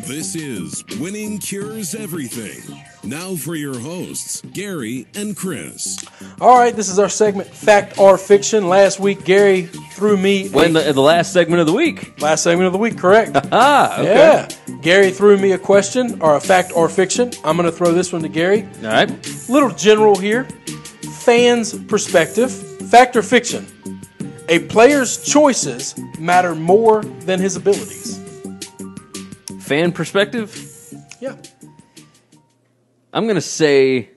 This is Winning Cures Everything. Now for your hosts, Gary and Chris. All right, this is our segment, Fact or Fiction. Last week, Gary threw me the last segment of the week. Last segment of the week, correct. Okay. Yeah. Gary threw me a question, or a fact or fiction. I'm going to throw this one to Gary. All right. Little general here. Fans' perspective. Fact or fiction? A player's choices matter more than his abilities. Fan perspective? Yeah. I'm going to say,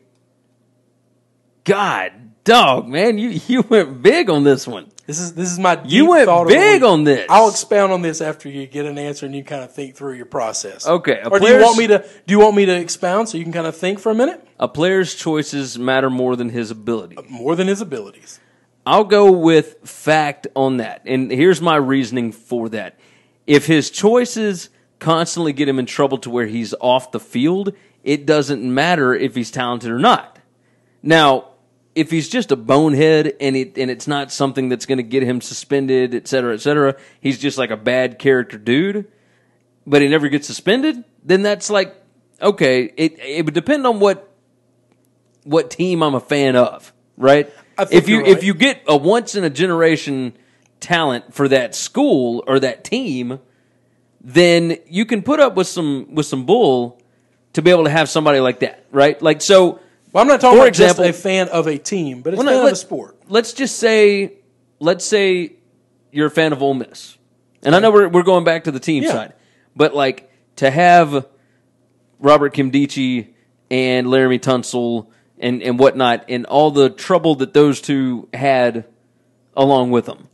God, dog, man, you went big on this one. This is my deep You went thought big on this. I'll expound on this after you get an answer and you kind of think through your process. Okay. Or do you want me to expound so you can kind of think for a minute? A player's choices matter more than his ability. More than his abilities. I'll go with fact on that. And here's my reasoning for that. If his choices constantly get him in trouble to where he's off the field, it doesn't matter if he's talented or not. Now, if he's just a bonehead and it's not something that's going to get him suspended, et cetera, he's just like a bad character dude, but he never gets suspended, then that's like, okay, it would depend on what team I'm a fan of, right? If you get a once-in-a-generation talent for that school or that team, then you can put up with some bull to be able to have somebody like that, right? Like so. Well, I'm not talking about just a fan of a team, but a fan of a sport. Let's say you're a fan of Ole Miss, and I know we're going back to the team side, but like to have Robert Kimdichie and Laramie Tunsil and whatnot, and all the trouble that those two had along with them,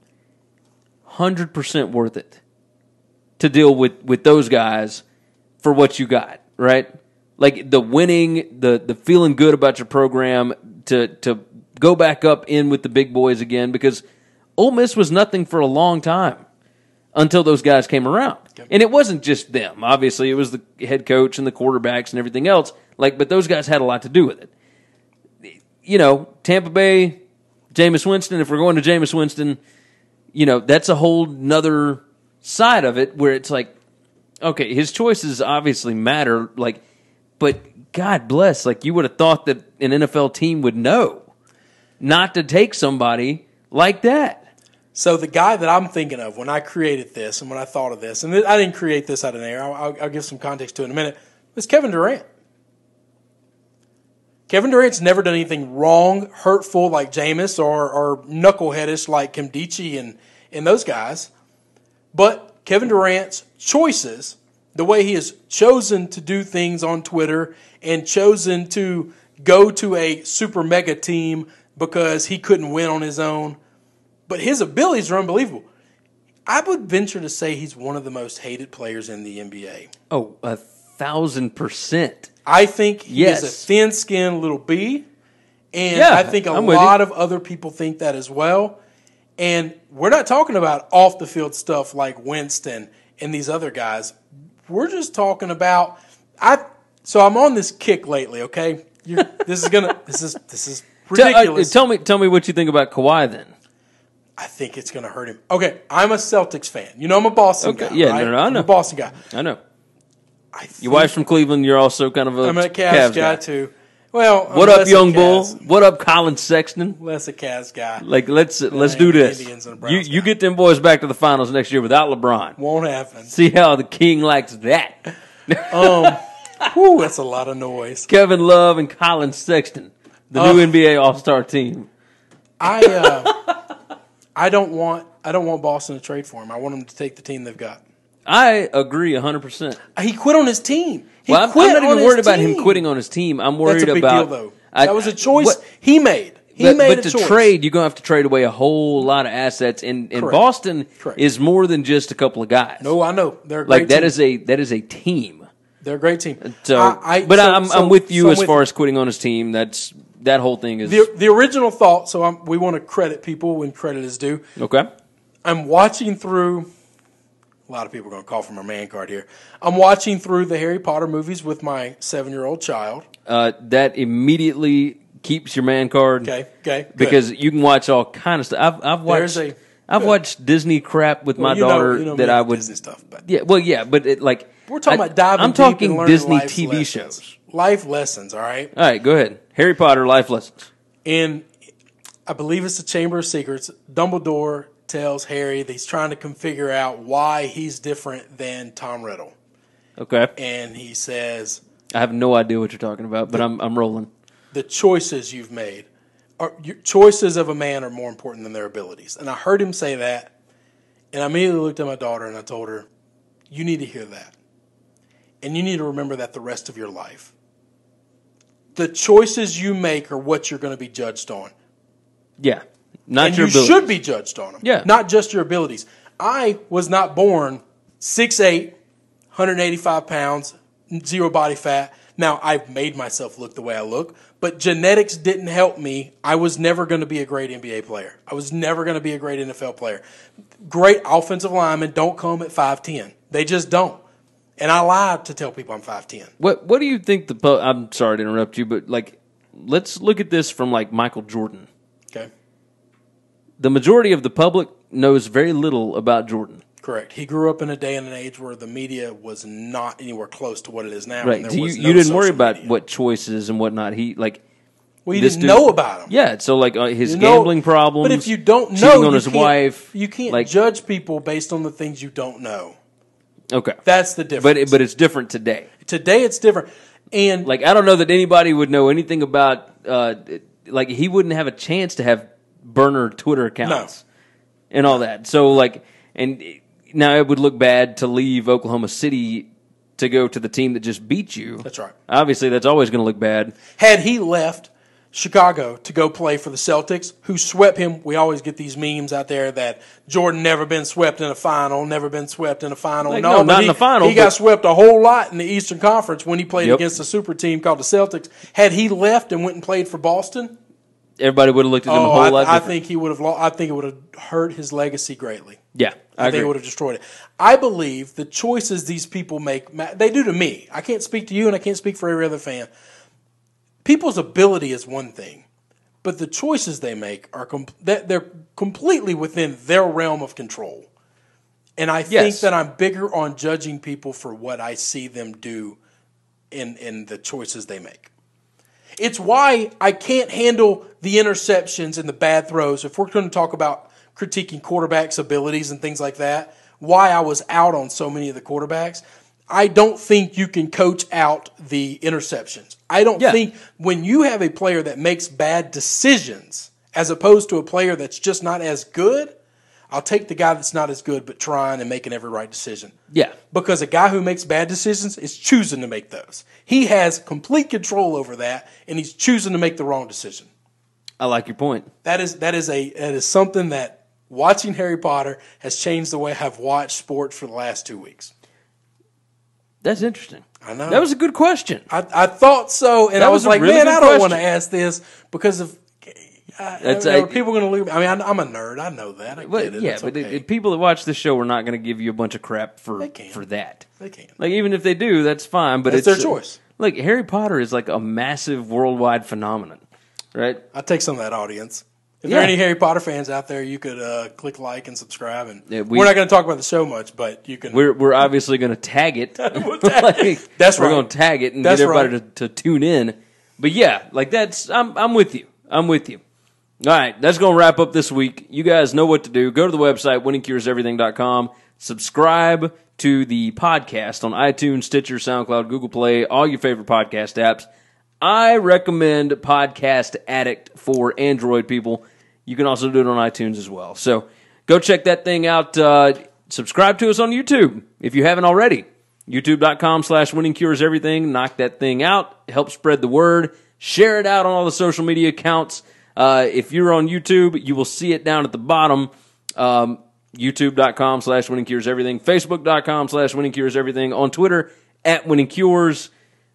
100% worth it to deal with those guys for what you got, right? Like the winning, the feeling good about your program, to go back up in with the big boys again, because Ole Miss was nothing for a long time until those guys came around. Yep. And it wasn't just them. Obviously, it was the head coach and the quarterbacks and everything else. But those guys had a lot to do with it. You know, Tampa Bay, Jameis Winston, if we're going to Jameis Winston, that's a whole nother side of it where it's like, okay, his choices obviously matter, but God bless, you would have thought that an NFL team would know not to take somebody like that. So the guy that I'm thinking of when I created this and when I thought of this, and I didn't create this out of air, I'll give some context to it in a minute, was Kevin Durant. Kevin Durant's never done anything wrong, hurtful like Jameis, or knuckleheadish like Kimdichie and those guys. But Kevin Durant's choices, the way he has chosen to do things on Twitter and chosen to go to a super mega team because he couldn't win on his own, but his abilities are unbelievable. I would venture to say he's one of the most hated players in the NBA. Oh, 1,000%. I think he is a thin-skinned little bee, and I think a lot of other people think that as well. And we're not talking about off-the-field stuff like Winston and these other guys. We're just talking about So I'm on this kick lately. Okay, this is ridiculous. Tell me what you think about Kawhi then. I think it's going to hurt him. Okay, I'm a Celtics fan. I'm a Boston guy. Yeah, right? no, I know. I'm a Boston guy. I know. Your wife's from Cleveland. You're also kind of I'm a Cavs guy too. Well, what up, young bull? What up, Colin Sexton? Less a Cavs guy. Let's do this. You get them boys back to the finals next year without LeBron. Won't happen. See how the king likes that. That's a lot of noise. Kevin Love and Colin Sexton, the new NBA All-Star team. I don't want Boston to trade for him. I want them to take the team they've got. I agree 100%. He quit on his team. I'm not even worried about him quitting on his team. I'm worried about. That's a big about. deal, though. That was a choice he made. But to trade, you're going to have to trade away a whole lot of assets. And Boston is more than just a couple of guys. No, I know. They're a great team. That is a team. They're a great team. So, I'm with you as far as quitting on his team. That whole thing is the original thought. So we want to credit people when credit is due. Okay. I'm watching through. A lot of people are going to call from our man card here. I'm watching through the Harry Potter movies with my 7-year-old child. That immediately keeps your man card. Okay. Because you can watch all kind of stuff. I've watched. I've watched Disney crap with my daughter you know that me I with would. Disney stuff, but but it, like we're talking about diving I'm deep talking and learning Disney life's TV lessons. shows. Life lessons, all right? All right, go ahead. Harry Potter life lessons. And I believe it's the Chamber of Secrets. Dumbledore tells Harry that he's trying to figure out why he's different than Tom Riddle. Okay. And he says, I have no idea what you're talking about, but I'm rolling. the choices you've made, your choices of a man are more important than their abilities. And I heard him say that, and I immediately looked at my daughter and I told her, you need to hear that. And you need to remember that the rest of your life. The choices you make are what you're going to be judged on. Yeah. Not and your you abilities. should be judged on them. Yeah. Not just your abilities. I was not born 6'8", 185 pounds, zero body fat. Now, I've made myself look the way I look, but genetics didn't help me. I was never going to be a great NBA player. I was never going to be a great NFL player. Great offensive linemen don't come at 5'10". They just don't. And I lied to tell people I'm 5'10". What do you think I'm sorry to interrupt you, but like, let's look at this from like Michael Jordan. Okay. The majority of the public knows very little about Jordan. Correct. He grew up in a day and an age where the media was not anywhere close to what it is now. Right. And So there was you didn't worry social about media. what choices and whatnot. He like. Well, you this didn't dude- know about him. Yeah. So like his You know- gambling problems. But if you don't know, cheating on you his can't- wife. You can't like, judge people based on the things you don't know. Okay. That's the difference. But it's different today. Today it's different. And Like, I don't know that anybody would know anything about, like, he wouldn't have a chance to have burner Twitter accounts and all that. So, like, and now it would look bad to leave Oklahoma City to go to the team that just beat you. That's right. Obviously, that's always going to look bad. had he left Chicago to go play for the Celtics, who swept him, we always get these memes out there that Jordan never been swept in a final, never been swept in a final. Like, no, no, but not in the final, He got but- swept a whole lot in the Eastern Conference when he played Yep. against a super team called the Celtics. Had he left and went and played for Boston, Everybody would have looked at him a whole lot I different. think he would have. I think it would have hurt his legacy greatly. Yeah, I think agree. it would have destroyed it. I believe the choices these people make, they do to me. I can't speak to you, and I can't speak for every other fan. People's ability is one thing, but the choices they make are they're completely within their realm of control. And I think Yes. that I'm bigger on judging people for what I see them do in the choices they make. It's why I can't handle the interceptions and the bad throws. If we're going to talk about critiquing quarterbacks' abilities and things like that, why I was out on so many of the quarterbacks, I don't think you can coach out the interceptions. I don't think when you have a player that makes bad decisions as opposed to a player that's just not as good, I'll take the guy that's not as good but trying and making every right decision. Yeah. Because a guy who makes bad decisions is choosing to make those. He has complete control over that, and he's choosing to make the wrong decision. I like your point. That is something that watching Harry Potter has changed the way I've watched sports for the last 2 weeks. That's interesting. I know. That was a good question. I thought so, and That I was was a like, really man, good I don't want question. to ask this because of people are going to look at me. I mean, I'm a nerd. I know that. I But get it. yeah, It's but okay. people that watch this show are not going to give you a bunch of crap for can. that. They can. Like, even if they do, that's fine. But That's it's their choice. Like, Harry Potter is like a massive worldwide phenomenon, right? I take some of that audience. If Yeah. there are any Harry Potter fans out there, you could click like and subscribe. And Yeah, we're not going to talk about the show much, but you can. We're obviously going to tag it. We'll tag- That's We're right. going to tag it and That's get everybody right. to tune in. But yeah, like I'm with you. I'm with you. All right, that's going to wrap up this week. You guys know what to do. Go to the website, winningcureseverything.com. Subscribe to the podcast on iTunes, Stitcher, SoundCloud, Google Play, all your favorite podcast apps. I recommend Podcast Addict for Android people. You can also do it on iTunes as well. So go check that thing out. Subscribe to us on YouTube if you haven't already. YouTube.com/winningcureseverything. Knock that thing out. Help spread the word. Share it out on all the social media accounts. If you're on YouTube, you will see it down at the bottom. YouTube.com/winningcureseverything. Facebook.com/winningcureseverything. On Twitter @winningcures.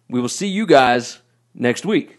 We will see you guys next week.